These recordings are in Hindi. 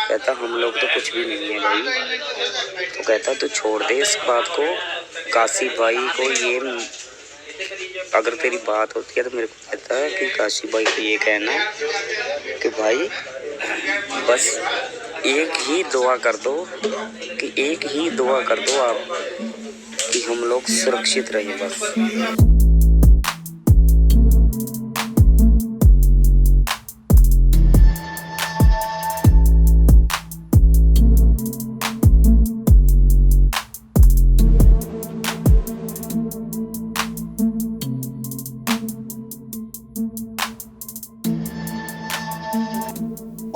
कहता हम लोग तो कुछ भी नहीं है भाई। तो कहता तू छोड़ दे इस बात को, काशी भाई को ये अगर तेरी बात होती है तो मेरे को कहता है कि काशी भाई को ये कहना कि भाई बस एक ही दुआ कर दो, कि एक ही दुआ कर दो आप कि हम लोग सुरक्षित रहें बस।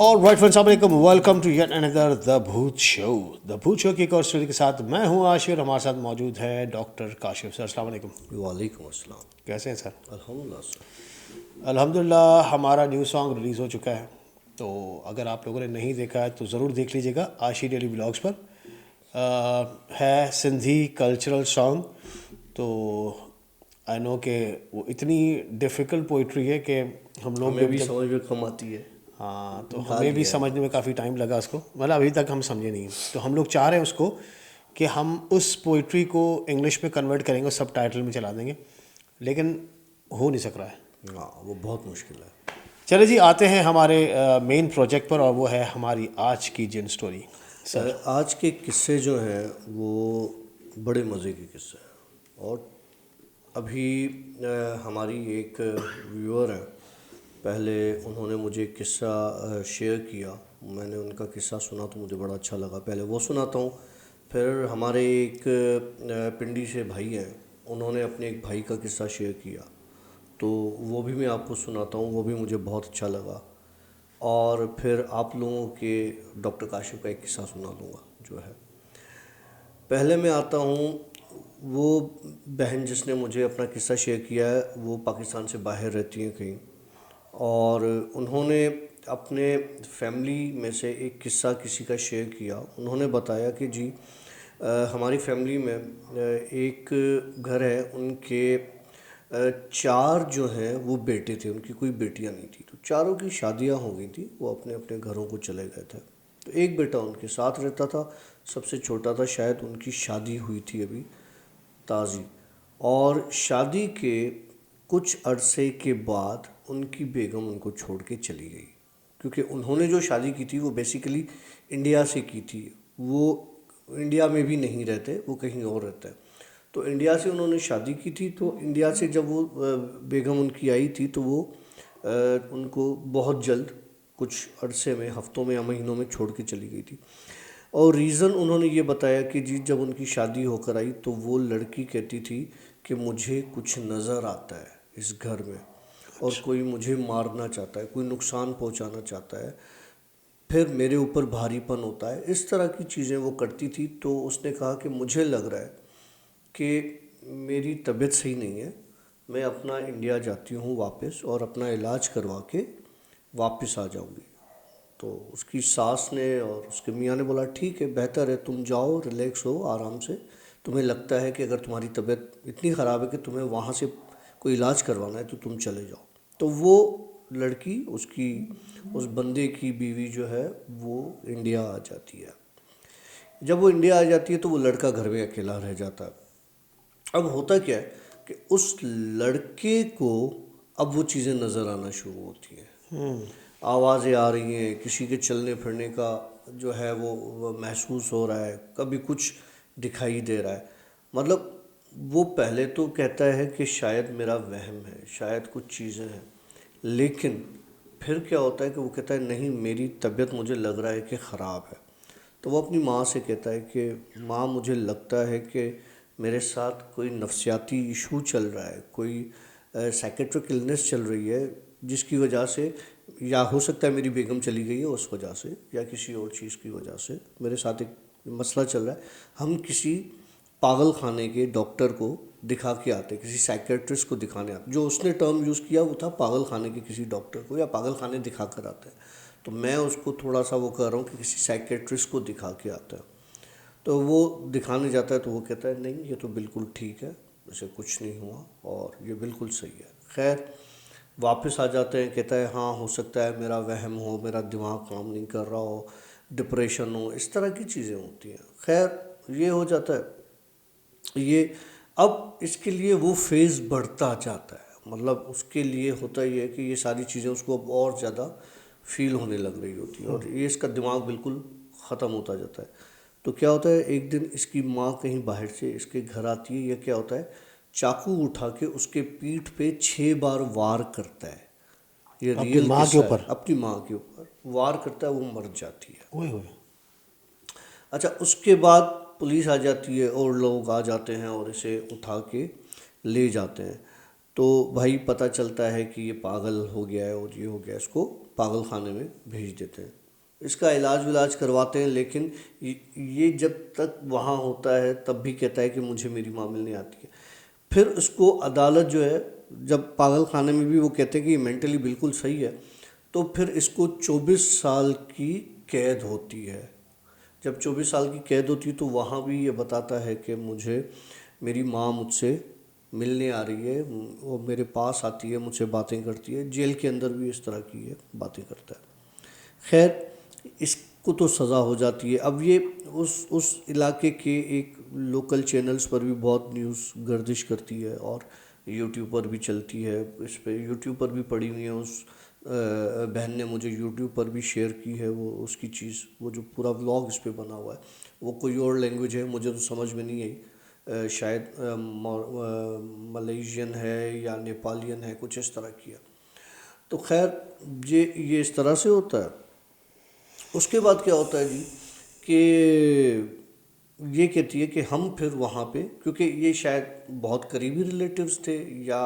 और राइट फ्रेंड्स, अस्सलाम welcome to yet another the Bhoot show. The Bhoot show की एक और स्टोरी के साथ मैं हूं आशिर। हमारे साथ मौजूद है डॉक्टर काशिफ सर। अस्सलाम वालेकुम। वालेकुम अस्सलाम। कैसे हैं सर? अल्हम्दुलिल्लाह सर। अल्हम्दुलिल्लाह। हमारा न्यू सॉन्ग रिलीज़ हो चुका है, तो अगर आप लोगों ने नहीं देखा है तो ज़रूर देख लीजिएगा आशी डेली ब्लॉग्स पर। है सिंधी कल्चरल सॉन्ग। तो आई नो कि वो इतनी डिफ़िकल्ट पोइट्री है कि हम लोग हमें भी समझ में कम आती है। हाँ, तो हमें भी समझने में काफ़ी टाइम लगा उसको, मतलब अभी तक हम समझे नहीं। तो हम लोग चाह रहे हैं उसको कि हम उस पोइट्री को इंग्लिश में कन्वर्ट करेंगे, सब टाइटल में चला देंगे, लेकिन हो नहीं सक रहा है। हाँ, वो बहुत मुश्किल है। चलिए जी, आते हैं हमारे मेन प्रोजेक्ट पर, और वो है हमारी आज की जिन स्टोरी। सर, आज के किस्से जो हैं वो बड़े मज़े के किस्से हैं। और अभी हमारी एक व्यूअर है, पहले उन्होंने मुझे एक किस्सा शेयर किया। मैंने उनका किस्सा सुना तो मुझे बड़ा अच्छा लगा। पहले वो सुनाता हूँ, फिर हमारे एक पिंडी से भाई हैं, उन्होंने अपने एक भाई का किस्सा शेयर किया, तो वो भी मैं आपको सुनाता हूँ। वो भी मुझे बहुत अच्छा लगा। और फिर आप लोगों के डॉक्टर काशिफ का एक किस्सा सुना दूँगा जो है। पहले मैं आता हूँ, वो बहन जिसने मुझे अपना किस्सा शेयर किया है वो पाकिस्तान से बाहर रहती हैं कहीं, और उन्होंने अपने फैमिली में से एक किस्सा किसी का शेयर किया। उन्होंने बताया कि जी हमारी फैमिली में एक घर है, उनके 4 जो हैं वो बेटे थे, उनकी कोई बेटियां नहीं थी। तो चारों की शादियां हो गई थी, वो अपने अपने घरों को चले गए थे। तो एक बेटा उनके साथ रहता था, सबसे छोटा था, शायद उनकी शादी हुई थी अभी ताज़ी। और शादी के कुछ अरसे के बाद उनकी बेगम उनको छोड़ के चली गई, क्योंकि उन्होंने जो शादी की थी वो बेसिकली इंडिया से की थी। वो इंडिया में भी नहीं रहते, वो कहीं और रहते हैं। तो इंडिया से उन्होंने शादी की थी, तो इंडिया से जब वो बेगम उनकी आई थी तो वो उनको बहुत जल्द, कुछ अरसे में, हफ्तों में या महीनों में छोड़ के चली गई थी। और रीज़न उन्होंने ये बताया कि जी जब उनकी शादी होकर आई तो वो लड़की कहती थी कि मुझे कुछ नज़र आता है इस घर में, और कोई मुझे मारना चाहता है, कोई नुकसान पहुंचाना चाहता है, फिर मेरे ऊपर भारीपन होता है। इस तरह की चीज़ें वो करती थी। तो उसने कहा कि मुझे लग रहा है कि मेरी तबीयत सही नहीं है, मैं अपना इंडिया जाती हूँ वापस और अपना इलाज करवा के वापस आ जाऊँगी। तो उसकी सास ने और उसके मियाँ ने बोला ठीक है, बेहतर है, तुम जाओ, रिलैक्स हो आराम से। तुम्हें लगता है कि अगर तुम्हारी तबीयत इतनी ख़राब है कि तुम्हें वहाँ से कोई इलाज करवाना है तो तुम चले जाओ। तो वो लड़की, उसकी उस बंदे की बीवी जो है वो इंडिया आ जाती है। जब वो इंडिया आ जाती है तो वो लड़का घर में अकेला रह जाता है। अब होता क्या है कि उस लड़के को अब वो चीज़ें नज़र आना शुरू होती हैं। आवाज़ें आ रही हैं, किसी के चलने फिरने का जो है वो महसूस हो रहा है, कभी कुछ दिखाई दे रहा है। मतलब वो पहले तो कहता है कि शायद मेरा वहम है, शायद कुछ चीज़ें हैं, लेकिन फिर क्या होता है कि वो कहता है नहीं, मेरी तबीयत मुझे लग रहा है कि ख़राब है। तो वो अपनी माँ से कहता है कि माँ मुझे लगता है कि मेरे साथ कोई नफ्सियाती इशू चल रहा है, कोई साइकेट्रिक इलनेस चल रही है, जिसकी वजह से, या हो सकता है मेरी बेगम चली गई है उस वजह से, या किसी और चीज़ की वजह से मेरे साथ एक मसला चल रहा है। हम किसी पागल खाने के डॉक्टर को दिखा के आते, किसी साइकेट्रिस्ट को दिखाने आते। जो उसने टर्म यूज़ किया वो था पागल खाने के किसी डॉक्टर को, या पागल खाने दिखा कर आते हैं। तो मैं उसको थोड़ा सा वो कर रहा हूँ कि किसी साइकेट्रिस्ट को दिखा के आता है। तो वो दिखाने जाता है तो वो कहता है नहीं, ये तो बिल्कुल ठीक है, इसे कुछ नहीं हुआ और ये बिल्कुल सही है। खैर वापस आ जाते हैं, कहता है हाँ हो सकता है मेरा वहम हो, मेरा दिमाग काम नहीं कर रहा हो, डिप्रेशन हो, इस तरह की चीज़ें होती हैं। खैर ये हो जाता है। ये अब इसके लिए वो फेज़ बढ़ता जाता है, मतलब उसके लिए होता ये है कि ये सारी चीज़ें उसको अब और ज़्यादा फील होने लग रही होती है और ये इसका दिमाग बिल्कुल ख़त्म होता जाता है। तो क्या होता है, एक दिन इसकी माँ कहीं बाहर से इसके घर आती है, या क्या होता है, चाकू उठा के उसके पीठ पे 6 बार वार करता है। ये अपनी रियल माँ के किस्सा है। ऊपर? अपनी माँ के ऊपर वार करता है, वो मर जाती है। ओए होए। अच्छा, उसके बाद पुलिस आ जाती है और लोग आ जाते हैं और इसे उठा के ले जाते हैं। तो भाई पता चलता है कि ये पागल हो गया है और ये हो गया, इसको पागल खाने में भेज देते हैं। इसका इलाज विलाज करवाते हैं, लेकिन ये जब तक वहाँ होता है तब भी कहता है कि मुझे मेरी माँ मिलने आती है। फिर उसको अदालत जो है, जब पागल खाने में भी वो कहते हैं कि ये मेंटली बिल्कुल सही है, तो फिर इसको 24 साल की कैद होती है। जब 24 साल की कैद होती है तो वहाँ भी ये बताता है कि मुझे मेरी माँ मुझसे मिलने आ रही है, वो मेरे पास आती है, मुझसे बातें करती है। जेल के अंदर भी इस तरह की ये बातें करता है। खैर इसको तो सज़ा हो जाती है। अब ये उस इलाके के एक लोकल चैनल्स पर भी बहुत न्यूज़ गर्दिश करती है और यूट्यूब पर भी चलती है। इस पे यूट्यूब पर भी पड़ी हुई है। उस बहन ने मुझे यूट्यूब पर भी शेयर की है वो उसकी चीज़, वो जो पूरा व्लॉग इस पे बना हुआ है। वो कोई और लैंग्वेज है, मुझे तो समझ में नहीं आई। शायद मलेशियन है या नेपालियन है, कुछ इस तरह की है। तो खैर ये इस तरह से होता है। उसके बाद क्या होता है जी, कि ये कहती है कि हम फिर वहाँ पे, क्योंकि ये शायद बहुत करीबी रिलेटिव्स थे या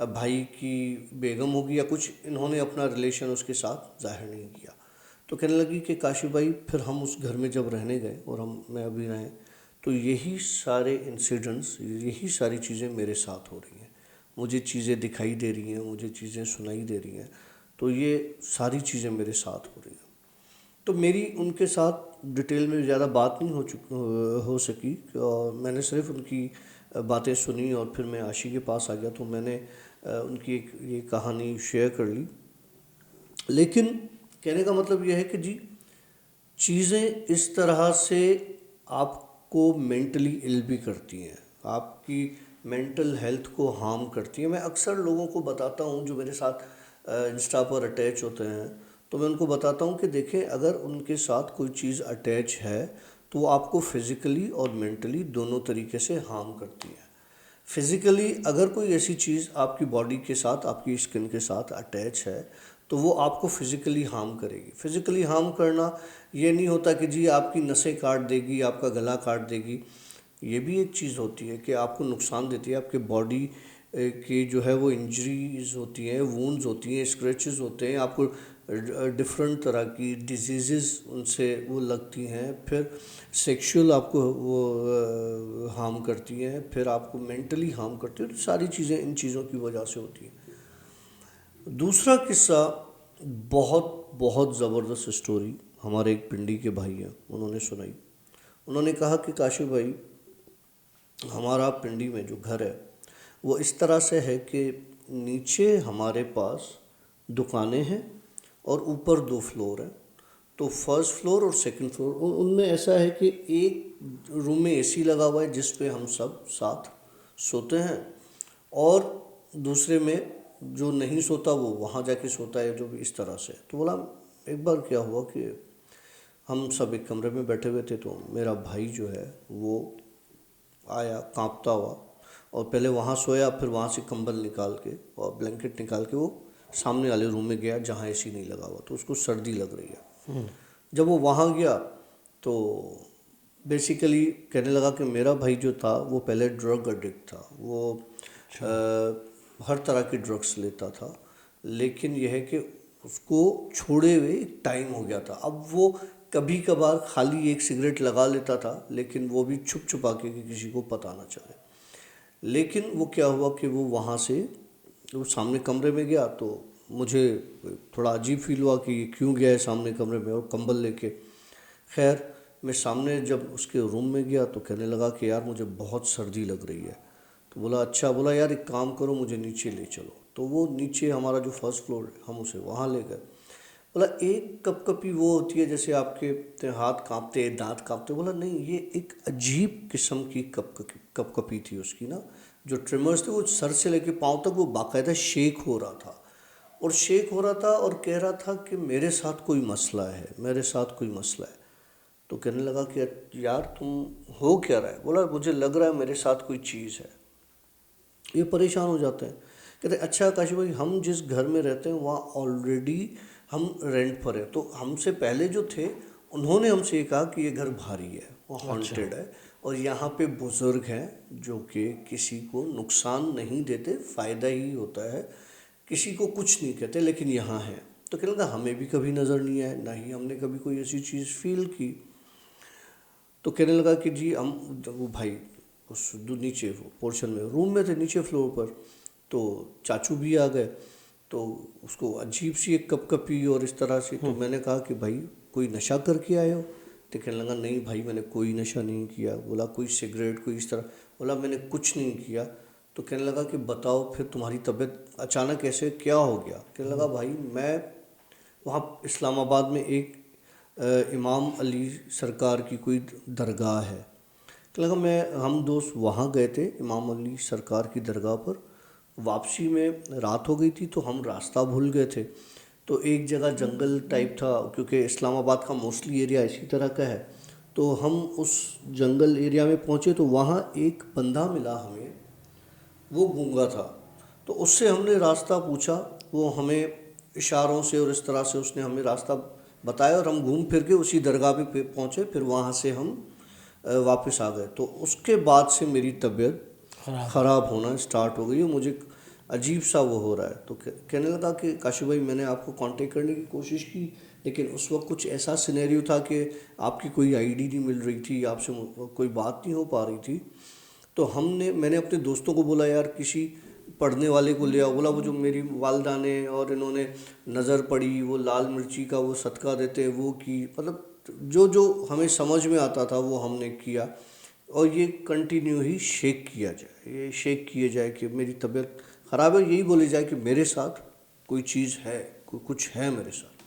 भाई की बेगम होगी या कुछ, इन्होंने अपना रिलेशन उसके साथ जाहिर नहीं किया। तो कहने लगी कि काशी भाई, फिर हम उस घर में जब रहने गए और मैं अभी रहें, तो यही सारे इंसिडेंट्स, यही सारी चीज़ें मेरे साथ हो रही हैं। मुझे चीज़ें दिखाई दे रही हैं, मुझे चीज़ें सुनाई दे रही हैं, तो ये सारी चीज़ें मेरे साथ हो रही हैं। तो मेरी उनके साथ डिटेल में ज़्यादा बात नहीं हो सकी, और मैंने सिर्फ उनकी बातें सुनी और फिर मैं आशी के पास आ गया। तो मैंने उनकी एक ये कहानी शेयर कर ली। लेकिन कहने का मतलब यह है कि जी, चीज़ें इस तरह से आपको मेंटली इल भी करती हैं, आपकी मेंटल हेल्थ को हार्म करती हैं। मैं अक्सर लोगों को बताता हूँ जो मेरे साथ इंस्टा पर अटैच होते हैं, तो मैं उनको बताता हूँ कि देखें, अगर उनके साथ कोई चीज़ अटैच है तो वो आपको फिज़िकली और मेंटली दोनों तरीके से हार्म करती है। फिज़िकली अगर कोई ऐसी चीज़ आपकी बॉडी के साथ, आपकी स्किन के साथ अटैच है, तो वो आपको फिज़िकली हार्म करेगी। फिज़िकली हार्म करना ये नहीं होता कि जी आपकी नसें काट देगी, आपका गला काट देगी। ये भी एक चीज़ होती है कि आपको नुकसान देती है, आपके बॉडी की जो है वो इंजरीज होती हैं, वुंड्स होती हैं, स्क्रैचेस होते हैं, आपको डिफरेंट तरह की डिजीज़ उनसे वो लगती हैं। फिर सेक्सुअल आपको वो हार्म करती हैं, फिर आपको मेंटली हार्म करती है। तो सारी चीज़ें इन चीज़ों की वजह से होती हैं। दूसरा किस्सा, बहुत बहुत ज़बरदस्त स्टोरी, हमारे एक पिंडी के भाई हैं, उन्होंने सुनाई। उन्होंने कहा कि काशी भाई, हमारा पिंडी में जो घर है वो इस तरह से है कि नीचे हमारे पास दुकानें हैं और ऊपर 2 फ्लोर हैं। तो फर्स्ट फ्लोर और सेकंड फ्लोर, उनमें ऐसा है कि एक रूम में एसी लगा हुआ है जिस पे हम सब साथ सोते हैं, और दूसरे में जो नहीं सोता वो वहाँ जाके सोता है, जो भी इस तरह से। तो बोला, एक बार क्या हुआ कि हम सब एक कमरे में बैठे हुए थे, तो मेरा भाई जो है वो आया कांपता हुआ, और पहले वहाँ सोया, फिर वहाँ से कंबल निकाल के और ब्लैंकेट निकाल के वो सामने वाले रूम में गया जहाँ एसी नहीं लगा हुआ, तो उसको सर्दी लग रही है। जब वो वहाँ गया तो बेसिकली कहने लगा कि मेरा भाई जो था वो पहले ड्रग एडिक्ट था, वो हर तरह की ड्रग्स लेता था, लेकिन यह है कि उसको छोड़े हुए एक टाइम हो गया था। अब वो कभी कभार खाली एक सिगरेट लगा लेता था, लेकिन वो भी छुप छुपा के कि किसी को पता ना चले। लेकिन वो क्या हुआ कि वो वहाँ से वो सामने कमरे में गया, तो मुझे थोड़ा अजीब फील हुआ कि ये क्यों गया है सामने कमरे में और कंबल लेके। खैर मैं सामने जब उसके रूम में गया तो कहने लगा कि यार मुझे बहुत सर्दी लग रही है। तो बोला अच्छा, बोला यार एक काम करो, मुझे नीचे ले चलो। तो वो नीचे हमारा जो फर्स्ट फ्लोर है, हम उसे वहाँ ले गए। बोला एक कपकपी वो होती है जैसे आपके हाथ कांपते हैं, दांत कांपते। बोला नहीं, ये एक अजीब किस्म की कपकपी थी उसकी ना। जो ट्रिमर्स थे वो सर से लेके पाँव तक वो बाकायदा शेक हो रहा था, और शेक हो रहा था और कह रहा था कि मेरे साथ कोई मसला है, मेरे साथ कोई मसला है। तो कहने लगा कि यार तुम हो क्या रहा है? बोला मुझे लग रहा है मेरे साथ कोई चीज़ है। ये परेशान हो जाते हैं, कहते अच्छा काशी भाई, हम जिस घर में रहते हैं वहाँ ऑलरेडी हम रेंट पर है, तो हमसे पहले जो थे उन्होंने हमसे ये कहा कि ये घर भारी है, वो हॉन्टेड है, और यहाँ पे बुज़ुर्ग हैं जो कि किसी को नुकसान नहीं देते, फ़ायदा ही होता है, किसी को कुछ नहीं कहते, लेकिन यहाँ है। तो कहने लगा हमें भी कभी नज़र नहीं आया, ना ही हमने कभी कोई ऐसी चीज़ फील की। तो कहने लगा कि जी हम, जब वो भाई उस नीचे वो पोर्शन में रूम में थे, नीचे फ्लोर पर, तो चाचू भी आ गए। तो उसको अजीब सी एक कपकपी और इस तरह से, तो मैंने कहा कि भाई कोई नशा करके आए हो? तो कहने लगा नहीं भाई मैंने कोई नशा नहीं किया। बोला कोई सिगरेट कोई इस तरह? बोला मैंने कुछ नहीं किया। तो कहने लगा कि बताओ फिर तुम्हारी तबीयत अचानक ऐसे क्या हो गया? कहने लगा भाई मैं वहाँ इस्लामाबाद में एक इमाम अली सरकार की कोई दरगाह है। कहने लगा हम दोस्त वहाँ गए थे इमाम अली सरकार की दरगाह पर, वापसी में रात हो गई थी तो हम रास्ता भूल गए थे। तो एक जगह जंगल टाइप था, क्योंकि इस्लामाबाद का मोस्टली एरिया इसी तरह का है, तो हम उस जंगल एरिया में पहुँचे तो वहाँ एक बंदा मिला हमें, वो गूंगा था। तो उससे हमने रास्ता पूछा, वो हमें इशारों से और इस तरह से उसने हमें रास्ता बताया, और हम घूम फिर के उसी दरगाह पे पहुँचे। फिर वहाँ से हम वापस आ गए। तो उसके बाद से मेरी तबीयत ख़राब होना स्टार्ट हो गई है, मुझे अजीब सा वो हो रहा है। तो कहने लगा कि काशी भाई मैंने आपको कांटेक्ट करने की कोशिश की, लेकिन उस वक्त कुछ ऐसा सिनेरियो था कि आपकी कोई आईडी नहीं मिल रही थी, आपसे कोई बात नहीं हो पा रही थी। तो मैंने अपने दोस्तों को बोला यार किसी पढ़ने वाले को ले आओ। बोला वो जो मेरी वालदा ने और इन्होंने नज़र पड़ी, वो लाल मिर्ची का वो सदका देते हैं वो की, मतलब जो जो हमें समझ में आता था वो हमने किया, और ये कंटिन्यू ही शेक किया जाए, ये शेक किया जाए कि मेरी तबीयत ख़राब है, यही बोली जाए कि मेरे साथ कोई चीज़ है, कुछ है मेरे साथ।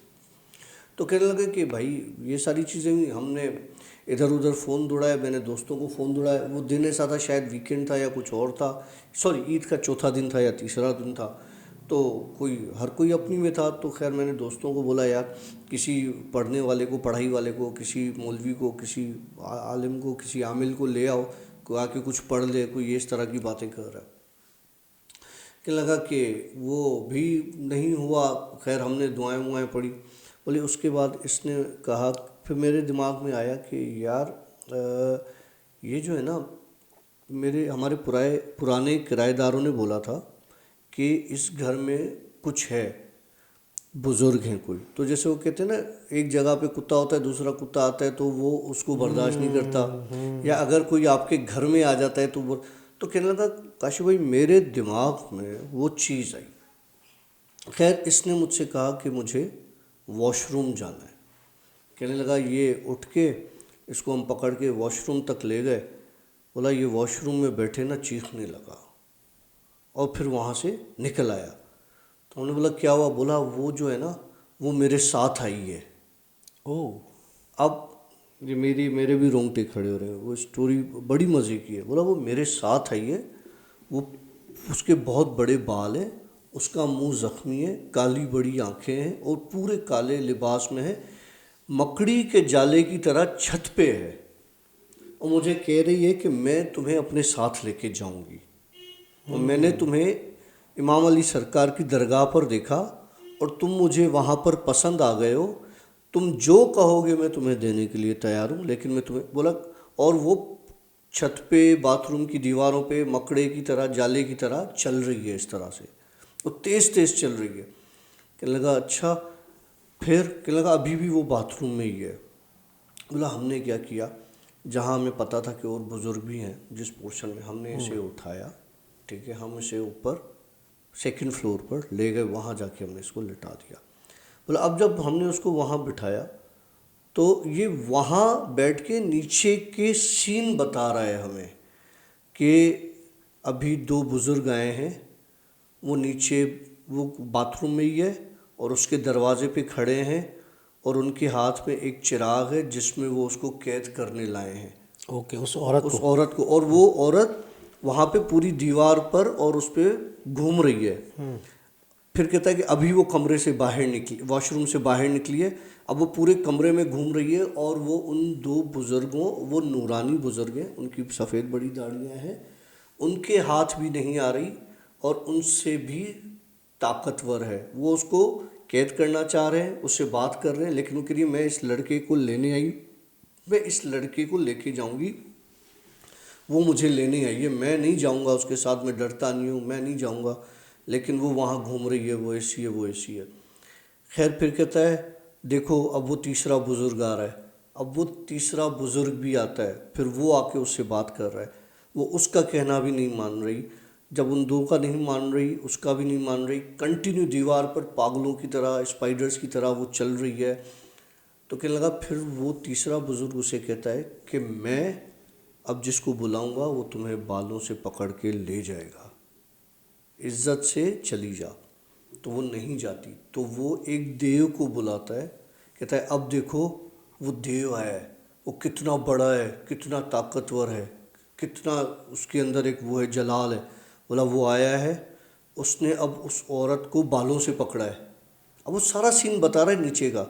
तो कहने लगे कि भाई ये सारी चीज़ें हुई। हमने इधर उधर फ़ोन दौड़ाया, मैंने दोस्तों को फ़ोन दौड़ाया। वो दिन ऐसा था, शायद वीकेंड था या कुछ और था, सॉरी ईद का चौथा दिन था या तीसरा दिन था, तो हर कोई अपनी में था। तो खैर मैंने दोस्तों को बोला यार किसी पढ़ने वाले को, पढ़ाई वाले को, किसी मौलवी को, किसी आलिम को, किसी आमिल को ले आओ, कोई आके कुछ पढ़ ले, कोई इस तरह की बातें कर रहा है। कि लगा कि वो भी नहीं हुआ। खैर हमने दुआएं वुआएं पढ़ी। बोले उसके बाद इसने कहा, फिर मेरे दिमाग में आया कि यार ये जो है ना, हमारे पुराने किराएदारों ने बोला था कि इस घर में कुछ है, बुज़ुर्ग हैं कोई। तो जैसे वो कहते हैं ना, एक जगह पे कुत्ता होता है, दूसरा कुत्ता आता है तो वो उसको बर्दाश्त नहीं करता, या अगर कोई आपके घर में आ जाता है तो कहने लगा काशी भाई मेरे दिमाग में वो चीज़ आई। खैर इसने मुझसे कहा कि मुझे वॉशरूम जाना है। कहने लगा ये उठ के इसको हम पकड़ के वॉशरूम तक ले गए। बोला ये वॉशरूम में बैठे ना चीखने लगा, और फिर वहाँ से निकल आया। तो हमने बोला क्या हुआ? बोला वो जो है ना वो मेरे साथ आई है। ओह। अब ये मेरे भी रोंगटे खड़े हो रहे हैं, वो स्टोरी बड़ी मज़े की है। बोला वो मेरे साथ आई है, वो उसके बहुत बड़े बाल हैं, उसका मुंह ज़ख्मी है, काली बड़ी आंखें हैं, और पूरे काले लिबास में है, मकड़ी के जाले की तरह छत पे है, और मुझे कह रही है कि मैं तुम्हें अपने साथ लेके जाऊंगी, और मैंने तुम्हें इमाम अली सरकार की दरगाह पर देखा और तुम मुझे वहाँ पर पसंद आ गए हो, तुम जो कहोगे मैं तुम्हें देने के लिए तैयार हूँ, लेकिन मैं तुम्हें बोला। और वो छत पे बाथरूम की दीवारों पे मकड़े की तरह, जाले की तरह चल रही है, इस तरह से वो तेज़ तेज़ चल रही है। कहने लगा अच्छा। फिर कहने लगा अभी भी वो बाथरूम में ही है। बोला हमने क्या किया, जहाँ हमें पता था कि और बुज़ुर्ग भी हैं जिस पोर्शन में, हमने इसे उठाया, ठीक है, हम इसे ऊपर सेकंड फ्लोर पर ले गए, वहाँ जाके हमने इसको लिटा दिया। बोला अब जब हमने उसको वहाँ बिठाया तो ये वहाँ बैठ के नीचे के सीन बता रहा है हमें कि अभी दो बुज़ुर्ग आए हैं, वो नीचे वो बाथरूम में ही है, और उसके दरवाजे पे खड़े हैं और उनके हाथ में एक चिराग है जिसमें वो उसको कैद करने लाए हैं, ओके, उस औरत उस को। औरत को। और वो औरत वहाँ पे पूरी दीवार पर और उस पे घूम रही है। फिर कहता है कि अभी वो कमरे से बाहर निकली, वॉशरूम से बाहर निकली है, अब वो पूरे कमरे में घूम रही है और वो उन दो बुज़ुर्गों, वो नूरानी बुज़ुर्ग हैं, उनकी सफ़ेद बड़ी दाढ़ियाँ हैं, उनके हाथ भी नहीं आ रही और उनसे भी ताकतवर है। वो उसको कैद करना चाह रहे हैं, उससे बात कर रहे हैं, लेकिन वो कह रही है मैं इस लड़के को लेने आई, मैं इस लड़के को लेके जाऊंगी, वो मुझे लेने आई है, मैं नहीं जाऊंगा उसके साथ, मैं डरता नहीं हूँ, मैं नहीं जाऊंगा, लेकिन वो वहाँ घूम रही है, वो ऐसी है, वो ऐसी है। खैर फिर कहता है देखो अब वो तीसरा बुज़ुर्ग आ रहा है, अब वो तीसरा बुज़ुर्ग भी आता है, फिर वो आके उससे बात कर रहा है, वो उसका कहना भी नहीं मान रही। जब उन दो का नहीं मान रही, उसका भी नहीं मान रही, कंटिन्यू दीवार पर पागलों की तरह, स्पाइडर्स की तरह वो चल रही है। तो कहने लगा, फिर वो तीसरा बुज़ुर्ग उसे कहता है कि मैं अब जिसको बुलाऊंगा वो तुम्हें बालों से पकड़ के ले जाएगा, इज्जत से चली जा। तो वो नहीं जाती, तो वो एक देव को बुलाता है, कहता है अब देखो वो देव आया है, वो कितना बड़ा है, कितना ताकतवर है, कितना उसके अंदर एक वो है, जलाल है। बोला वो आया है, उसने अब उस औरत को बालों से पकड़ा है। अब वो सारा सीन बता रहा है नीचे का,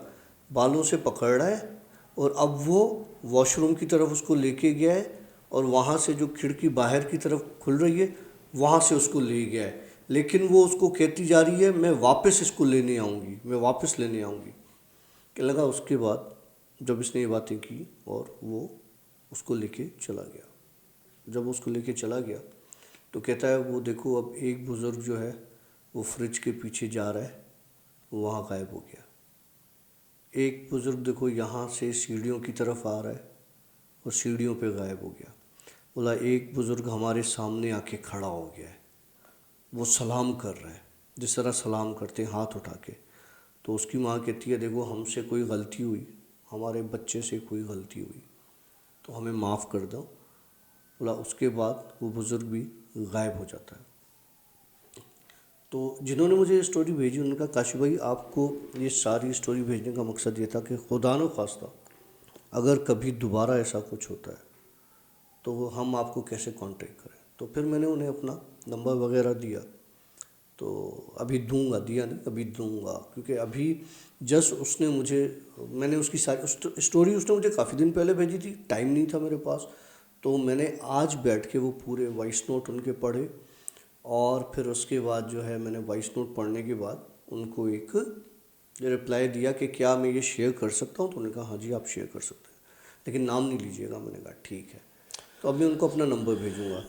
बालों से पकड़ रहा है और अब वो वॉशरूम की तरफ उसको लेके गया है और वहाँ से जो खिड़की बाहर की तरफ खुल रही है वहाँ से उसको ले गया है, लेकिन वो उसको कहती जा रही है मैं वापस इसको लेने आऊँगी, मैं वापस लेने आऊँगी। क्या लगा उसके बाद जब इसने ये बातें की और वो उसको लेके चला गया, जब उसको लेके चला गया तो कहता है वो देखो अब एक बुज़ुर्ग जो है वो फ्रिज के पीछे जा रहा है, वो वहाँ गायब हो गया। एक बुज़ुर्ग देखो यहाँ से सीढ़ियों की तरफ आ रहा है और सीढ़ियों पे गायब हो गया। बोला एक बुज़ुर्ग हमारे सामने आके खड़ा हो गया है, वो सलाम कर रहा है जिस तरह सलाम करते हैं हाथ उठा के। तो उसकी माँ कहती है देखो हमसे कोई गलती हुई, हमारे बच्चे से कोई गलती हुई तो हमें माफ़ कर दो। बोला उसके बाद वो बुज़ुर्ग भी गायब हो जाता है। तो जिन्होंने मुझे ये स्टोरी भेजी उन्होंने कहा काशी भाई आपको ये सारी स्टोरी भेजने का मकसद ये था कि खुदा न खास्ता अगर कभी दोबारा ऐसा कुछ होता है तो हम आपको कैसे कांटेक्ट करें। तो फिर मैंने उन्हें अपना नंबर वगैरह दिया, तो अभी दूंगा, दिया नहीं अभी दूंगा, क्योंकि अभी जस्ट उसने मुझे, मैंने उसकी सारी स्टोरी उसने मुझे काफ़ी दिन पहले भेजी थी, टाइम नहीं था मेरे पास, तो मैंने आज बैठ के वो पूरे वॉइस नोट उनके पढ़े और फिर उसके बाद जो है मैंने वॉइस नोट पढ़ने के बाद उनको एक रिप्लाई दिया कि क्या मैं ये शेयर कर सकता हूँ। तो उन्होंने कहा हाँ जी आप शेयर कर सकते हैं, लेकिन नाम नहीं लीजिएगा। मैंने कहा ठीक है। तो अब मैं उनको अपना नंबर भेजूँगा।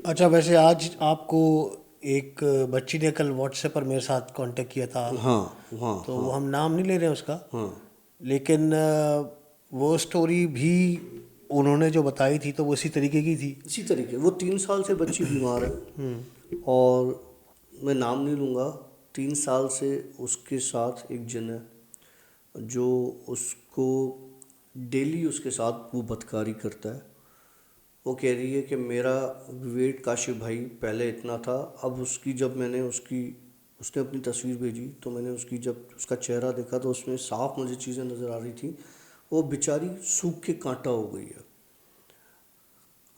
अच्छा, वैसे आज आपको एक बच्ची ने कल व्हाट्सएप पर मेरे साथ कांटेक्ट किया था। हाँ हाँ तो हम नाम नहीं ले रहे हैं उसका, हाँ लेकिन वो स्टोरी भी उन्होंने जो बताई थी तो वो इसी तरीके की थी। इसी तरीके वो 3 साल से बच्ची बीमार है और मैं नाम नहीं लूँगा, 3 साल से उसके साथ एक जन है जो उसको डेली उसके साथ वो बदकारी करता है। वो कह रही है कि मेरा वेट काशिफ भाई पहले इतना था, अब उसकी जब मैंने उसने अपनी तस्वीर भेजी तो मैंने उसकी जब उसका चेहरा देखा तो उसमें साफ मुझे चीज़ें नज़र आ रही थी, वो बेचारी सूख के कांटा हो गई है।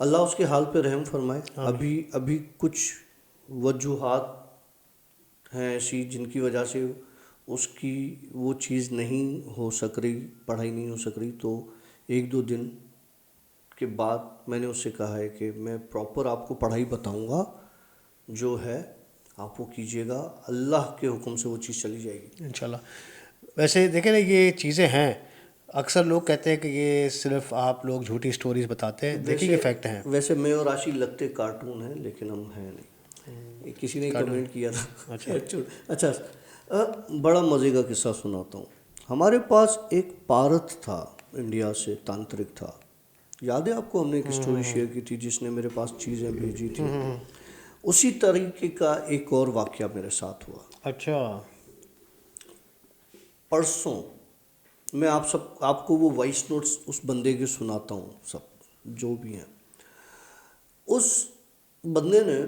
अल्लाह उसके हाल पे रहम फरमाए। अभी कुछ वजूहात हैं ऐसी जिनकी वजह से उसकी वो चीज़ नहीं हो सक रही, पढ़ाई नहीं हो सक रही। तो 1-2 दिन के बाद मैंने उससे कहा है कि मैं प्रॉपर आपको पढ़ाई बताऊंगा, जो है आप वो कीजिएगा, अल्लाह के हुक्म से वो चीज़ चली जाएगी इंशाल्लाह। वैसे देखें ना, ये चीज़ें हैं, अक्सर लोग कहते हैं कि ये सिर्फ आप लोग झूठी स्टोरीज बताते हैं, देखिए ये फैक्ट हैं। वैसे मैं और आशी लगते कार्टून हैं लेकिन हम हैं नहीं। किसी ने कमेंट किया था। अच्छा बड़ा मज़े का किस्सा सुनाता हूँ। हमारे पास एक पारथ था, इंडिया से तांत्रिक था, याद है आपको हमने एक स्टोरी शेयर की थी जिसने मेरे पास चीज़ें भेजी थी। उसी तरीके का एक और वाकया मेरे साथ हुआ। अच्छा। परसों मैं आपको वो वॉइस नोट्स उस बंदे के सुनाता हूँ, सब जो भी हैं। उस बंदे ने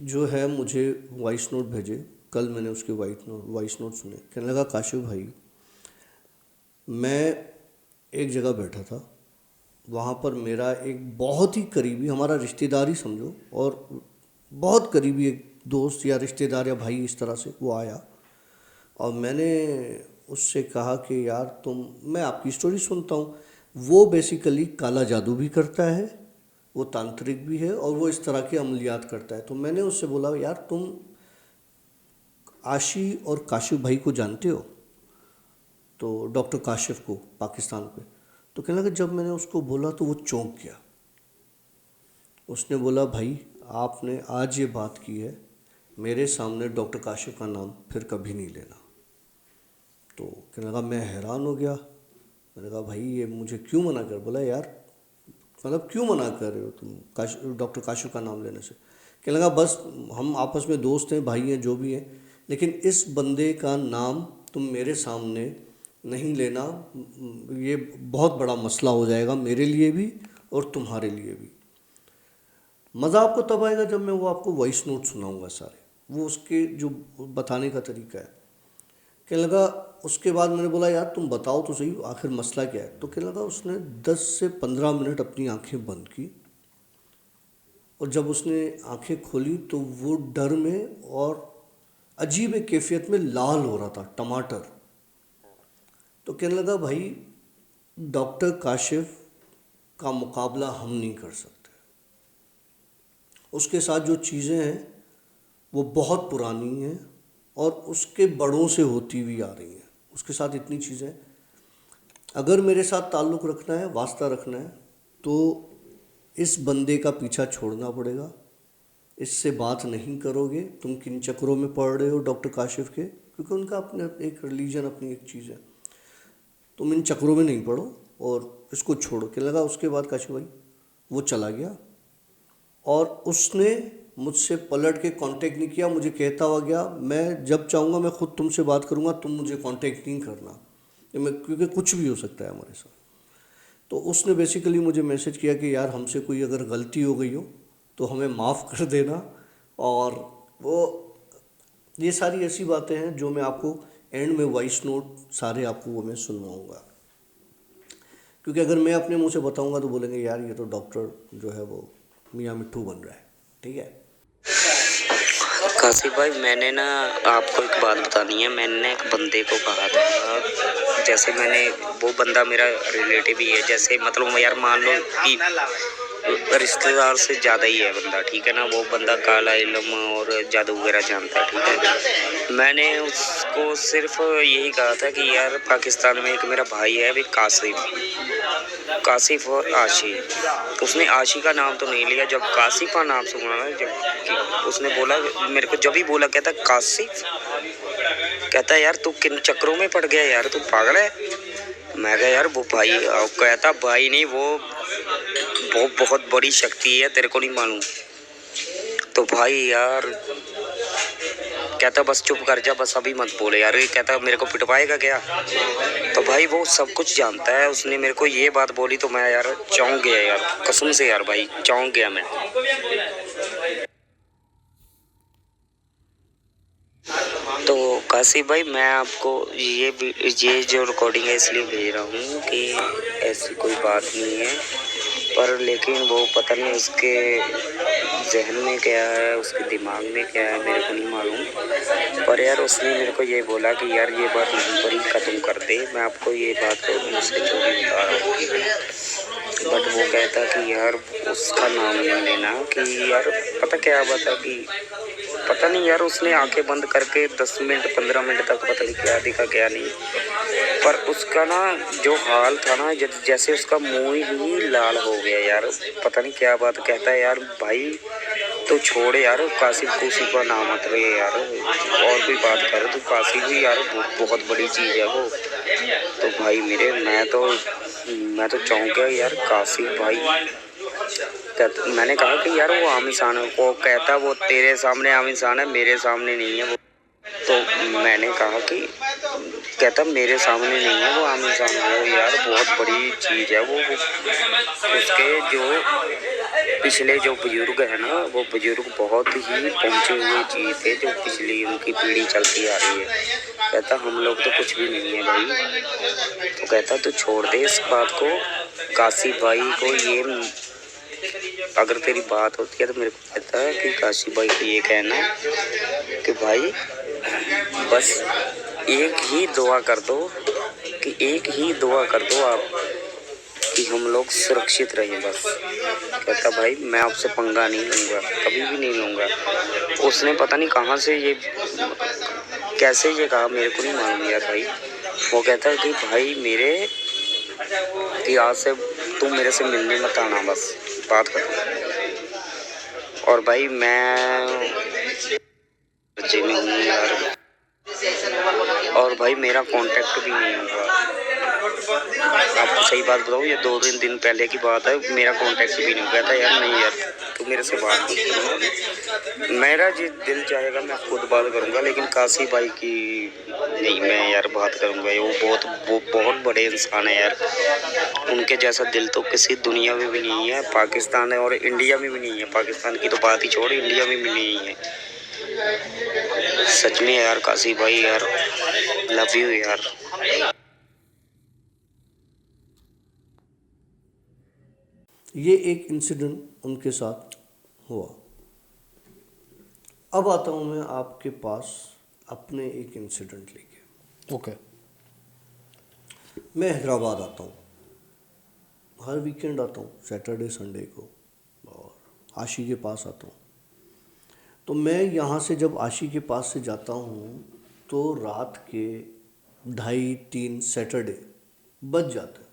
जो है मुझे वॉइस नोट भेजे कल मैंने उसके वॉइस नोट सुने। कहने लगा काशिफ भाई, मैं एक जगह बैठा था, वहाँ पर मेरा एक बहुत ही करीबी, हमारा रिश्तेदार ही समझो, और बहुत करीबी एक दोस्त या रिश्तेदार या भाई इस तरह से वो आया, और मैंने उससे कहा कि यार मैं आपकी स्टोरी सुनता हूँ। वो बेसिकली काला जादू भी करता है, वो तांत्रिक भी है, और वो इस तरह के अमलियात करता है। तो मैंने उससे बोला, यार तुम आशी और काशिफ भाई को जानते हो? तो डॉक्टर काशिफ को, पाकिस्तान पे। तो कहने लगा, जब मैंने उसको बोला तो वो चौंक गया। उसने बोला, भाई आपने आज ये बात की है, मेरे सामने डॉक्टर काशिफ का नाम फिर कभी नहीं लेना। तो कहने लगा, मैं हैरान हो गया। मैंने कहा, भाई ये मुझे क्यों मना कर? बोला, यार मतलब क्यों मना कर रहे हो तुम डॉक्टर काशिफ का नाम लेने से? कहने लगा, बस हम आपस में दोस्त हैं, भाई हैं, जो भी हैं, लेकिन इस बंदे का नाम तुम मेरे सामने नहीं लेना, ये बहुत बड़ा मसला हो जाएगा मेरे लिए भी और तुम्हारे लिए भी। मज़ा आपको तब आएगा जब मैं वो आपको वॉइस नोट सुनाऊंगा सारे, वो उसके जो बताने का तरीका है। कहने लगा, उसके बाद मैंने बोला, यार तुम बताओ तो सही आखिर मसला क्या है? तो कहने लगा, उसने 10 से 15 मिनट अपनी आंखें बंद की, और जब उसने आंखें खोली तो वो डर में और अजीब एक कैफियत में लाल हो रहा था, टमाटर। तो कहने लगा, भाई डॉक्टर काशिफ का मुकाबला हम नहीं कर सकते, उसके साथ जो चीज़ें हैं वो बहुत पुरानी हैं और उसके बड़ों से होती हुई आ रही हैं। उसके साथ इतनी चीज़ें, अगर मेरे साथ ताल्लुक़ रखना है, वास्ता रखना है, तो इस बंदे का पीछा छोड़ना पड़ेगा। इससे बात नहीं करोगे, तुम किन चक्रों में पड़ रहे हो डॉक्टर काशिफ के, क्योंकि उनका अपने एक रिलीजन, अपनी एक चीज़ है, तुम इन चक्रों में नहीं पड़ो और इसको छोड़ो। क्या लगा, उसके बाद काशिफ भाई वो चला गया और उसने मुझसे पलट के कांटेक्ट नहीं किया। मुझे कहता हुआ गया, मैं जब चाहूँगा मैं ख़ुद तुमसे बात करूँगा, तुम मुझे कांटेक्ट नहीं करना, क्योंकि कुछ भी हो सकता है हमारे साथ। तो उसने बेसिकली मुझे मैसेज किया कि यार हमसे कोई अगर गलती हो गई हो तो हमें माफ़ कर देना। और वो ये सारी ऐसी बातें हैं जो मैं आपको एंड में वॉइस नोट सारे आपको वो मैं सुनवाऊँगा, क्योंकि अगर मैं अपने मुंह से बताऊँगा तो बोलेंगे यार ये तो डॉक्टर जो है वो मियाँ मिट्ठू बन रहा है। ठीक है काशिफ भाई, मैंने ना आपको एक बात बतानी है। मैंने एक बंदे को कहा था, जैसे मैंने, वो बंदा मेरा रिलेटिव ही है, जैसे मतलब यार मान लो कि रिश्तेदार से ज़्यादा ही है बंदा, ठीक है ना। वो बंदा काला इल्म और जादू वगैरह जानता है, ठीक है। मैंने उसको सिर्फ यही कहा था कि यार पाकिस्तान में एक मेरा भाई है भी, काशिफ और आशी। उसने आशी का नाम तो नहीं लिया, जब काशिफ का नाम सुना ना, जब उसने बोला मेरे को, जब ही बोला, कहता काशिफ, कहता यार तू किन चक्रों में पड़ गया यार, तू पागल है। मैं कहा यार वो भाई, कहता भाई नहीं, वो बहुत बड़ी शक्ति है, तेरे को नहीं मालूम। तो भाई यार कहता बस चुप कर जा, बस अभी मत बोले यार। ये कहता मेरे को पिटवाएगा क्या? तो भाई वो सब कुछ जानता है। उसने मेरे को ये बात बोली तो मैं यार चौंक गया यार, कसम से यार भाई चौंक गया मैं। तो काशिफ भाई, मैं आपको ये जो रिकॉर्डिंग है इसलिए भेज रहा हूँ कि ऐसी कोई बात नहीं है, पर लेकिन वो पता नहीं उसके जहन में क्या है, उसके दिमाग में क्या है, मेरे को नहीं मालूम। पर यार उसने मेरे को ये बोला कि यार ये बात यहीं पर ही ख़त्म कर दे, मैं आपको ये बात मुझसे जो भी बता रहा हूँ। बट वो कहता कि यार उसका नाम नहीं लेना, कि यार पता क्या बात है कि पता नहीं यार, उसने आंखें बंद करके 10 मिनट 15 मिनट तक पता नहीं क्या दिखा क्या नहीं, पर उसका ना जो हाल था ना, जैसे उसका मुंह ही लाल हो गया यार, पता नहीं क्या बात। कहता है यार भाई तो छोड़ यार, काशिफ का नाम मत ले यार, और कोई बात कर, तो काशिफ भी यार बहुत बड़ी चीज़ है वो। तो भाई मेरे, मैं तो चौंक गया यार, काशिफ भाई। मैंने कहा कि यार वो आम इंसान है, वो कहता वो तेरे सामने आम इंसान है, मेरे सामने नहीं है वो। तो मैंने कहा कि कहता मेरे सामने नहीं है, वो आम इंसान है। वो यार बहुत बड़ी चीज़ है वो उसके जो पिछले जो बुजुर्ग है ना, वो बुजुर्ग बहुत ही पहुंचे हुए चीज़ थे जो पिछली उनकी पीढ़ी चलती आ रही है। कहता हम लोग तो कुछ भी नहीं है भाई। तो कहता तू छोड़ दे इस बात को, काशी भाई को ये अगर तेरी बात होती है तो मेरे को कहता है कि काशी भाई को ये कहना कि भाई बस एक ही दुआ कर दो, कि एक ही दुआ कर दो आप कि हम लोग सुरक्षित रहें बस। कहता भाई मैं आपसे पंगा नहीं लूँगा, कभी भी नहीं लूँगा। उसने पता नहीं कहाँ से ये कैसे ये कहा, मेरे को नहीं मालूम यार भाई। वो कहता है कि भाई मेरे कि आज से तुम मेरे से मिलने मत आना, बस बात करो। और भाई मैं जी में हूँ यार, और भाई मेरा कांटेक्ट भी नहीं हुआ। आपको सही बात बताऊँ, ये 2-3 दिन पहले की बात है, मेरा कांटेक्ट भी नहीं हुआ। कहता यार नहीं यार तू मेरे से बात नहीं करो, मेरा जो दिल चाहेगा मैं खुद बात करूँगा, लेकिन काशी भाई की नहीं, मैं यार बात करूँगा। वो बहुत बड़े इंसान है यार, उनके जैसा दिल तो किसी दुनिया में भी नहीं है, पाकिस्तान है और इंडिया में भी नहीं है। पाकिस्तान की तो बात ही छोड़, इंडिया में भी नहीं है। सच में यार काशी भाई यार, लव यू यार। ये एक इंसिडेंट उनके साथ हुआ। अब आता हूँ मैं आपके पास अपने एक इंसिडेंट लेके। ओके। मैं हैदराबाद आता हूँ, हर वीकेंड आता हूँ, सैटरडे संडे को, और आशी के पास आता हूँ। तो मैं यहाँ से जब आशी के पास से जाता हूँ तो रात के 2:30-3 सैटरडे बज जाते हैं।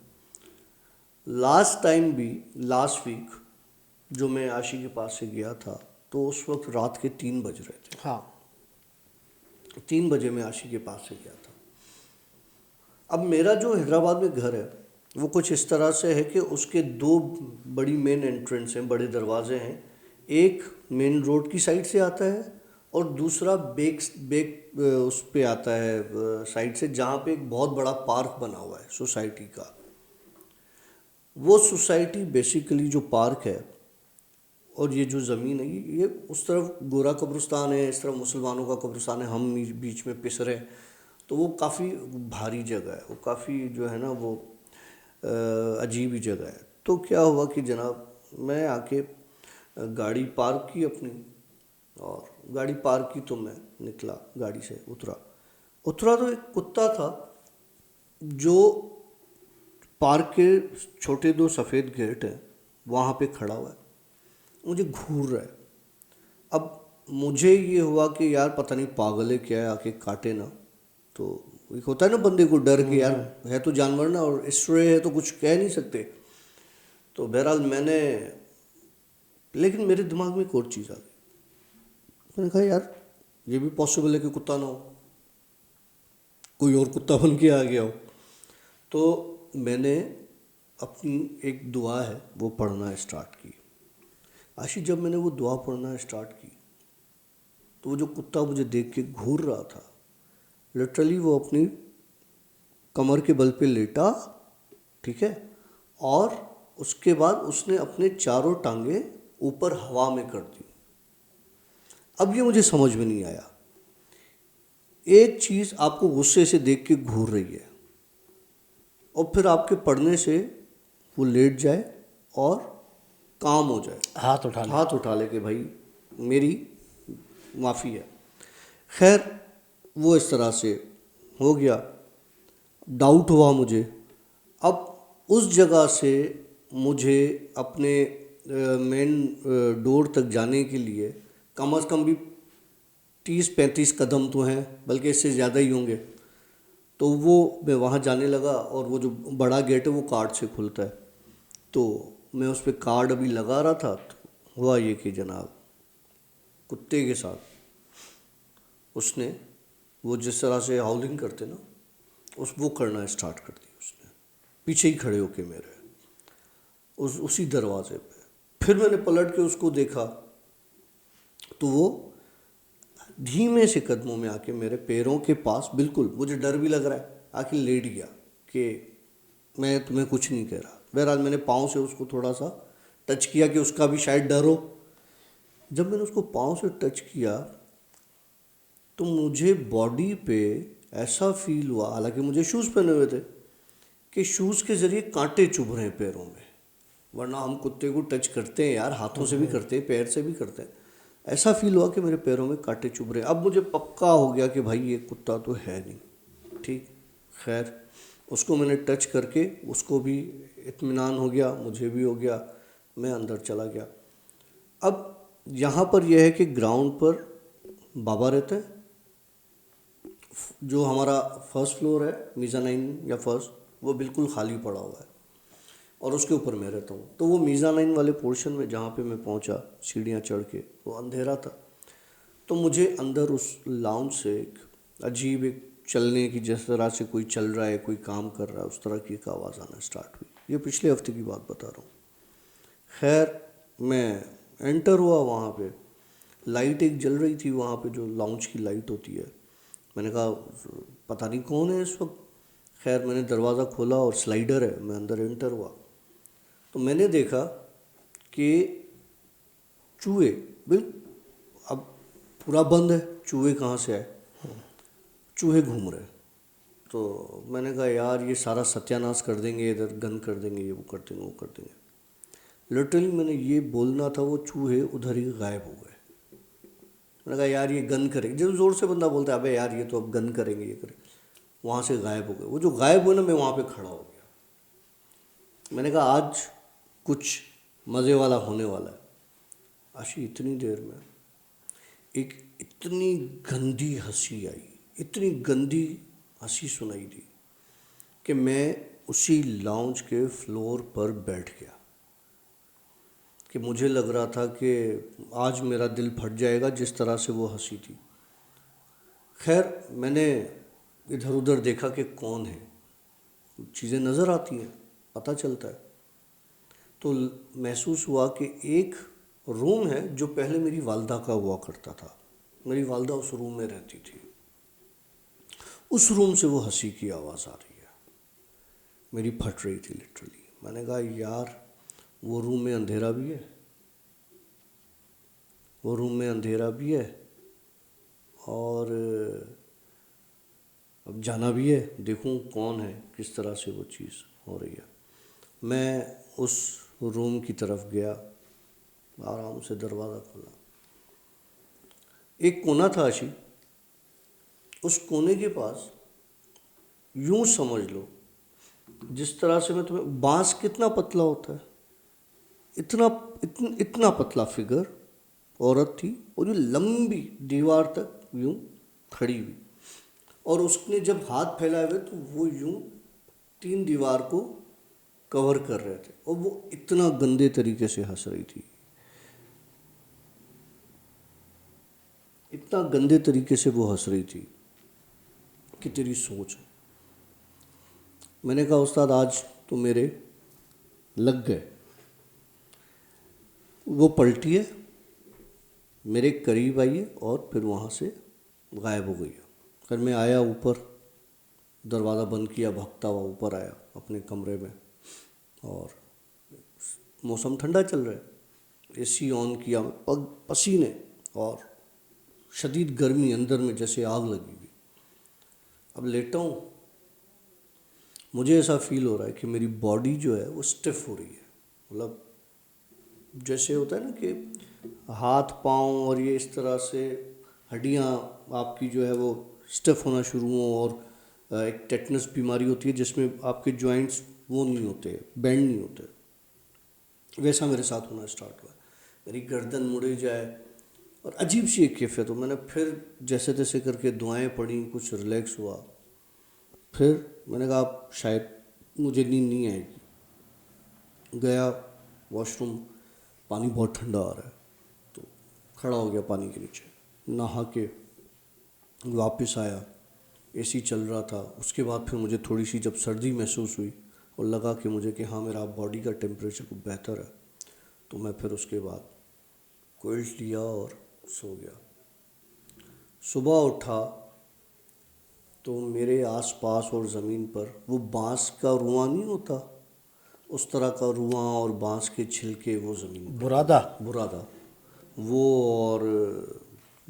लास्ट वीक जो मैं आशी के पास से गया था तो उस वक्त रात के 3 बज रहे थे। हाँ। 3 बजे मैं आशी के पास से गया था। अब मेरा जो हैदराबाद में घर है वो कुछ इस तरह से है कि उसके 2 बड़ी मेन एंट्रेंस हैं, बड़े दरवाजे हैं। एक मेन रोड की साइड से आता है और दूसरा बेक उस पे आता है साइड से, जहाँ पे एक बहुत बड़ा पार्क बना हुआ है सोसाइटी का। वो सोसाइटी बेसिकली जो पार्क है और ये जो ज़मीन है, ये उस तरफ गोरा कब्रिस्तान है, इस तरफ मुसलमानों का कब्रिस्तान है, हम बीच में पिसरे। तो वो काफ़ी भारी जगह है, वो काफ़ी जो है ना वो अजीब ही जगह है। तो क्या हुआ कि जनाब मैं आके गाड़ी पार्क की अपनी, और गाड़ी पार्क की तो मैं निकला, गाड़ी से उतरा तो एक कुत्ता था जो पार्क के छोटे 2 सफ़ेद गेट हैं वहाँ पे खड़ा हुआ है, मुझे घूर रहा है। अब मुझे ये हुआ कि यार पता नहीं पागल है क्या है, आके काटे ना। तो एक होता है ना बंदे को डर कि यार है तो जानवर ना, और स्ट्रे है तो कुछ कह नहीं सकते। तो बहरहाल लेकिन मेरे दिमाग में एक और चीज़ आ गई। मैंने कहा यार ये भी पॉसिबल है कि कुत्ता ना हो, कोई और कुत्ता बन के आ गया हो। तो मैंने अपनी एक दुआ है वो पढ़ना स्टार्ट की। आशी जब मैंने वो दुआ पढ़ना स्टार्ट की तो वो जो कुत्ता मुझे देख के घूर रहा था, लिटरली वो अपनी कमर के बल पे लेटा, ठीक है, और उसके बाद उसने अपने चारों टांगे ऊपर हवा में कर दी। अब ये मुझे समझ में नहीं आया, एक चीज़ आपको गुस्से से देख के घूर रही है और फिर आपके पढ़ने से वो लेट जाए और काम हो जाए, हाथ उठा ले कि भाई मेरी माफ़ी है। खैर वो इस तरह से हो गया, डाउट हुआ मुझे। अब उस जगह से मुझे अपने मेन डोर तक जाने के लिए कम से कम भी 30-35 कदम तो हैं, बल्कि इससे ज़्यादा ही होंगे। तो वो मैं वहाँ जाने लगा और वो जो बड़ा गेट है वो कार्ड से खुलता है। तो मैं उस पर कार्ड अभी लगा रहा था तो हुआ ये कि जनाब कुत्ते के साथ उसने वो जिस तरह से हाउलिंग करते ना वो करना स्टार्ट कर दी। उसने पीछे ही खड़े होके मेरे उसी दरवाजे पे। फिर मैंने पलट के उसको देखा तो वो धीमे से कदमों में आके मेरे पैरों के पास, बिल्कुल मुझे डर भी लग रहा है, आके लेट गया कि मैं तुम्हें कुछ नहीं कह रहा। बहरहाल मैंने पाँव से उसको थोड़ा सा टच किया कि उसका भी शायद डर हो। जब मैंने उसको पाँव से टच किया तो मुझे बॉडी पे ऐसा फील हुआ, हालांकि मुझे शूज़ पहने हुए थे, कि शूज़ के ज़रिए कांटे चुभ रहे हैं पैरों में। वरना हम कुत्ते को टच करते हैं यार, हाथों से भी करते हैं, पैर से भी करते हैं। ऐसा फील हुआ कि मेरे पैरों में कांटे चुभ रहे हैं। अब मुझे पक्का हो गया कि भाई ये कुत्ता तो है नहीं। ठीक, खैर उसको मैंने टच करके उसको भी इत्मीनान हो गया, मुझे भी हो गया, मैं अंदर चला गया। अब यहाँ पर यह है कि ग्राउंड पर बाबा रहते हैं, जो हमारा फर्स्ट फ्लोर है, मीज़ानाइन या फर्स्ट, वो बिल्कुल खाली पड़ा हुआ है और उसके ऊपर मैं रहता हूँ। तो वो मीज़ानाइन वाले पोर्शन में जहाँ पे मैं पहुँचा सीढ़ियाँ चढ़ के, वो अंधेरा था। तो मुझे अंदर उस लाउंज से एक अजीब, एक चलने की, जिस तरह से कोई चल रहा है, कोई काम कर रहा है, उस तरह की एक आवाज़ आना स्टार्ट हुई। ये पिछले हफ्ते की बात बता रहा हूँ। खैर मैं एंटर हुआ, वहाँ पे लाइट एक जल रही थी, वहाँ पे जो लाउंज की लाइट होती है। मैंने कहा पता नहीं कौन है इस वक्त। खैर मैंने दरवाज़ा खोला और स्लाइडर है, मैं अंदर एंटर हुआ तो मैंने देखा कि चूहे, बिल्कुल अब पूरा बंद है, चूहे कहाँ से आए, चूहे घूम रहे। तो मैंने कहा यार ये सारा सत्यानाश कर देंगे, इधर गन कर देंगे, ये वो कर देंगे, वो कर देंगे। लिटरली मैंने ये बोलना था, वो चूहे उधर ही गायब हो गए। मैंने कहा यार ये गन करेंगे, जब ज़ोर से बंदा बोलता है अबे यार ये तो अब गन करेंगे, ये करेंगे, वहाँ से गायब हो गए। वो जो गायब हुए ना, मैं वहाँ पे खड़ा हो गया। मैंने कहा आज कुछ मज़े वाला होने वाला है। आशी इतनी देर में एक इतनी गंदी हंसी आई, इतनी गंदी हंसी सुनाई दी कि मैं उसी लाउंज के फ्लोर पर बैठ गया कि मुझे लग रहा था कि आज मेरा दिल फट जाएगा, जिस तरह से वो हंसी थी। खैर मैंने इधर उधर देखा कि कौन है, चीज़ें नज़र आती हैं, पता चलता है। तो महसूस हुआ कि एक रूम है जो पहले मेरी वालदा का हुआ करता था, मेरी वालदा उस रूम में रहती थी। उस रूम से वो हंसी की आवाज़ आ रही है, मेरी फट रही थी लिटरली। मैंने कहा यार वो रूम में अंधेरा भी है, वो रूम में अंधेरा भी है और अब जाना भी है, देखूं कौन है, किस तरह से वो चीज़ हो रही है। मैं उस रूम की तरफ गया, आराम से दरवाज़ा खोला। एक कोना था आशी, उस कोने के पास यूं समझ लो जिस तरह से मैं तुम्हें, बांस कितना पतला होता है, इतना पतला फिगर औरत थी, और जो लंबी दीवार तक यूं खड़ी हुई, और उसने जब हाथ फैलाए हुए तो वो यूं 3 दीवार को कवर कर रहे थे, और वो इतना गंदे तरीके से हंस रही थी, इतना गंदे तरीके से वो हंस रही थी कि तेरी सोच। मैंने कहा उस्ताद आज तो मेरे लग गए। वो पलटी है, मेरे करीब आई है और फिर वहाँ से गायब हो गई है। फिर मैं आया ऊपर, दरवाज़ा बंद किया, भागता हुआ ऊपर आया अपने कमरे में, और मौसम ठंडा चल रहा है, एसी ऑन किया, पसीने और शदीद गर्मी, अंदर में जैसे आग लगी हुई। अब लेटा हूँ, मुझे ऐसा फील हो रहा है कि मेरी बॉडी जो है वो स्टिफ हो रही है, मतलब जैसे होता है ना कि हाथ पाँव और ये इस तरह से हड्डियाँ आपकी जो है वो स्टिफ होना शुरू हों, और एक टेटनस बीमारी होती है जिसमें आपके जॉइंट्स वो नहीं होते, बेंड नहीं होते, वैसा मेरे साथ होना स्टार्ट हुआ। मेरी गर्दन मुड़े जाए और अजीब सी एक कैफियत हो। मैंने फिर जैसे तैसे करके दुआएं पढ़ी, कुछ रिलैक्स हुआ। फिर मैंने कहा अब शायद मुझे नींद नहीं आएगी। गया वॉशरूम, पानी बहुत ठंडा आ रहा है, तो खड़ा हो गया पानी के नीचे, नहा के वापस आया, एसी चल रहा था। उसके बाद फिर मुझे थोड़ी सी जब सर्दी महसूस हुई और लगा कि मुझे कि हाँ मेरा बॉडी का टेम्परेचर कुछ बेहतर है, तो मैं फिर उसके बाद कोल्ड लिया और सो गया। सुबह उठा तो मेरे आसपास और ज़मीन पर वो बांस का रुआं नहीं होता, उस तरह का रुआं और बांस के छिलके वो ज़मीन बुरादा। बुरादा वो और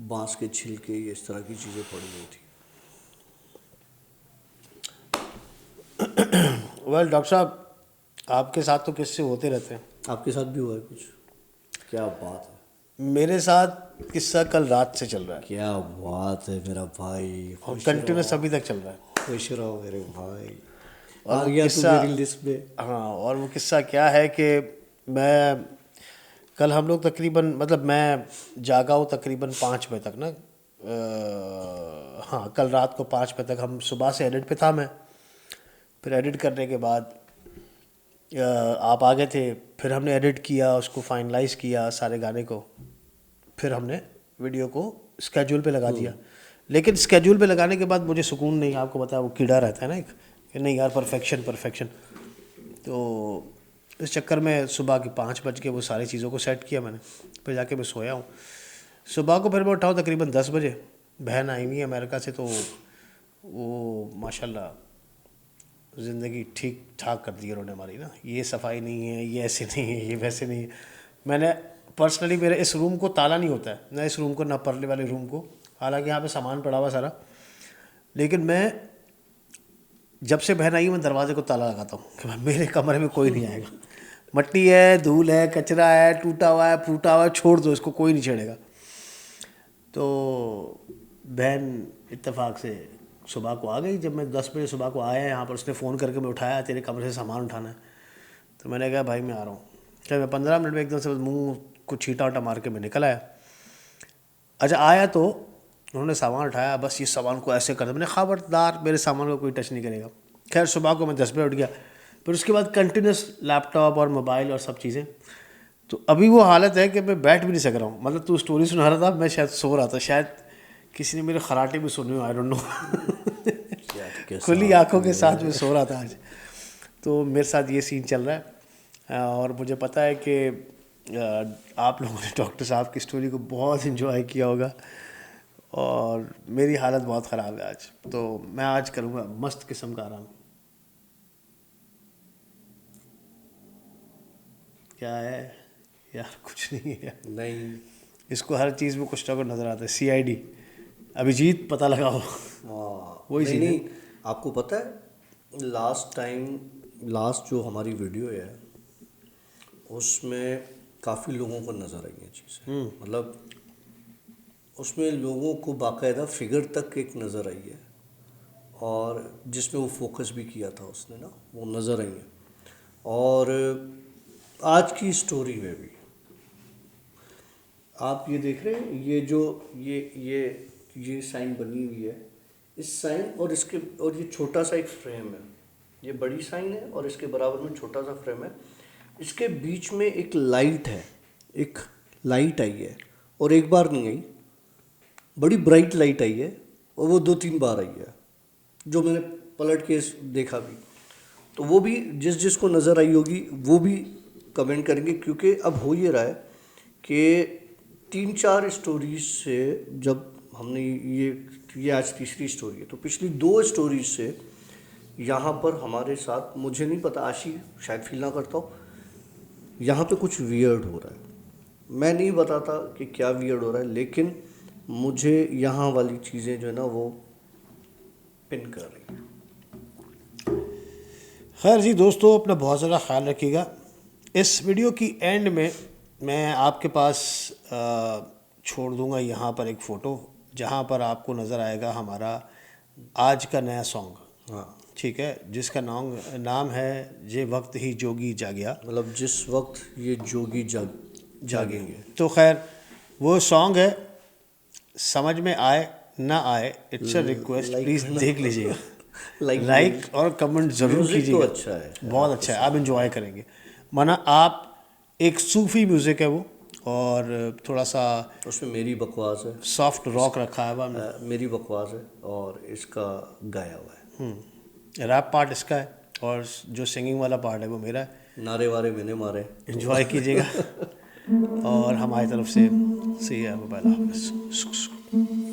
बांस के छिलके, ये इस तरह की चीज़ें पड़ी हुई थी। वेल डॉक्टर साहब, आपके साथ तो किस्से होते रहते हैं। आपके साथ भी हुआ है कुछ? क्या बात है, मेरे साथ किस्सा कल रात से चल रहा है क्या बात है मेरा भाई, और कंटिन्यूस अभी तक चल रहा है। खुश रहो मेरे भाई, और आ वो गया तू किस्सा- मेरी लिस्ट में। हाँ, और वो किस्सा क्या है कि मैं कल हम लोग तकरीबन, मतलब मैं जागा हूँ तकरीबन 5 बजे तक ना। हाँ, कल रात को 5 बजे तक, हम सुबह से एडिट पे था मैं। फिर एडिट करने के बाद आप आ गए थे, फिर हमने एडिट किया, उसको फाइनलाइज किया सारे गाने को, फिर हमने वीडियो को स्केड्यूल पे लगा दिया। लेकिन स्केड्यूल पे लगाने के बाद मुझे सुकून नहीं, आपको पता है वो कीड़ा रहता है ना एक, कि नहीं यार परफेक्शन। तो इस चक्कर में सुबह के 5 बज के वो सारी चीज़ों को सेट किया मैंने, फिर जाके मैं सोया हूँ। सुबह को फिर मैं उठा हूँ तकरीबन 10 बजे। बहन आई हुई है अमेरिका से, तो वो माशाल्लाह ज़िंदगी ठीक ठाक कर दी है उन्होंने हमारी ना। ये सफाई नहीं है, ये ऐसे नहीं है, ये वैसे नहीं है। मैंने पर्सनली, मेरे इस रूम को ताला नहीं होता है ना, इस रूम को ना परले वाले रूम को, हालांकि यहाँ पे सामान पड़ा हुआ सारा, लेकिन मैं जब से बहन आई मैं दरवाजे को ताला लगाता हूँ कि भाई मेरे कमरे में कोई नहीं आएगा। मट्टी है, धूल है, कचरा है, टूटा हुआ है, फूटा हुआ है, छोड़ दो इसको, कोई नहीं छेड़ेगा। तो बहन इत्तेफाक से सुबह को आ गई। जब मैं 10 बजे सुबह को आया यहाँ पर, उसने फ़ोन करके मैं उठाया, तेरे कमरे से सामान उठाना है। तो मैंने कहा भाई मैं आ रहा हूँ। क्या मैं 15 मिनट में एकदम से मुंह को छींटा उटा मार के मैं निकल आया। अच्छा, आया तो उन्होंने सामान उठाया, बस ये सामान को ऐसे कर दिया। मैंने खबरदार, मेरे सामान को कोई टच नहीं करेगा। खैर सुबह को मैं 10 बजे उठ गया। फिर उसके बाद कंटिन्यूस लैपटॉप और मोबाइल और सब चीज़ें। तो अभी वो हालत है कि मैं बैठ भी नहीं सक रहा हूँ। मतलब तू स्टोरी सुना रहा था, मैं शायद सो रहा था, शायद किसी ने मेरे खराटे भी सुने हो, आई डोंट नो। खुली आंखों के साथ मैं सो रहा था आज। तो मेरे साथ ये सीन चल रहा है। और मुझे पता है कि आप लोगों ने डॉक्टर साहब की स्टोरी को बहुत इन्जॉय किया होगा, और मेरी हालत बहुत ख़राब है आज। तो मैं आज करूँगा मस्त किस्म का आराम। क्या है यार, कुछ नहीं है। नहीं, इसको हर चीज़ में कुछ ना कुछ नज़र आता है। CID अभिजीत, पता लगाओ। वही नहीं, चीज़ है। नहीं, आपको पता है लास्ट जो हमारी वीडियो है उसमें काफ़ी लोगों को नज़र आई है चीज़ें। मतलब उसमें लोगों को बाकायदा फिगर तक एक नज़र आई है, और जिसमें वो फोकस भी किया था उसने ना, वो नज़र आई है। और आज की स्टोरी में भी आप ये देख रहे हैं, ये जो ये साइन बनी हुई है, इस साइन और ये छोटा सा एक फ्रेम है। ये बड़ी साइन है और इसके बराबर में छोटा सा फ्रेम है। इसके बीच में एक लाइट है, एक लाइट आई है, और एक बार नहीं आई, बड़ी ब्राइट लाइट आई है, और वो 2-3 बार आई है, जो मैंने पलट के देखा भी। तो वो भी जिसको नज़र आई होगी वो भी कमेंट करेंगे, क्योंकि अब हो ये रहा है कि 3-4 स्टोरीज से, जब हमने ये आज तीसरी स्टोरी है, तो पिछली 2 स्टोरीज से यहाँ पर हमारे साथ, मुझे नहीं पता, आशी शायद फील ना करता हो, यहाँ पे कुछ वियर्ड हो रहा है। मैं नहीं बताता कि क्या वियर्ड हो रहा है, लेकिन मुझे यहाँ वाली चीज़ें जो है ना वो पिन कर रही हैं। खैर जी दोस्तों, अपना बहुत ज़्यादा ख्याल रखिएगा। इस वीडियो की एंड में मैं आपके पास छोड़ दूंगा यहाँ पर एक फ़ोटो, जहाँ पर आपको नज़र आएगा हमारा आज का नया सॉन्ग। हाँ, ठीक है, जिसका नाम है जे वक्त ही जोगी जागया, मतलब जिस वक्त ये जोगी जागेंगे। तो खैर वो सॉन्ग है, समझ में आए ना आए, इट्स अ रिक्वेस्ट, प्लीज़ देख लीजिएगा। लाइक और कमेंट ज़रूर म्यूजिक तो कीजिएगा। अच्छा है, बहुत अच्छा है, आप इंजॉय करेंगे। माना आप एक सूफी म्यूज़िक है वो, और थोड़ा सा उसमें मेरी बकवास है, सॉफ्ट रॉक रखा है वह, मेरी बकवास है, और इसका गाया हुआ है। रैप पार्ट इसका है, और जो सिंगिंग वाला पार्ट है वो मेरा है। नारे वारे मैंने मारे। इंजॉय कीजिएगा, और हमारी तरफ से सी है, बाय, हाफिज़।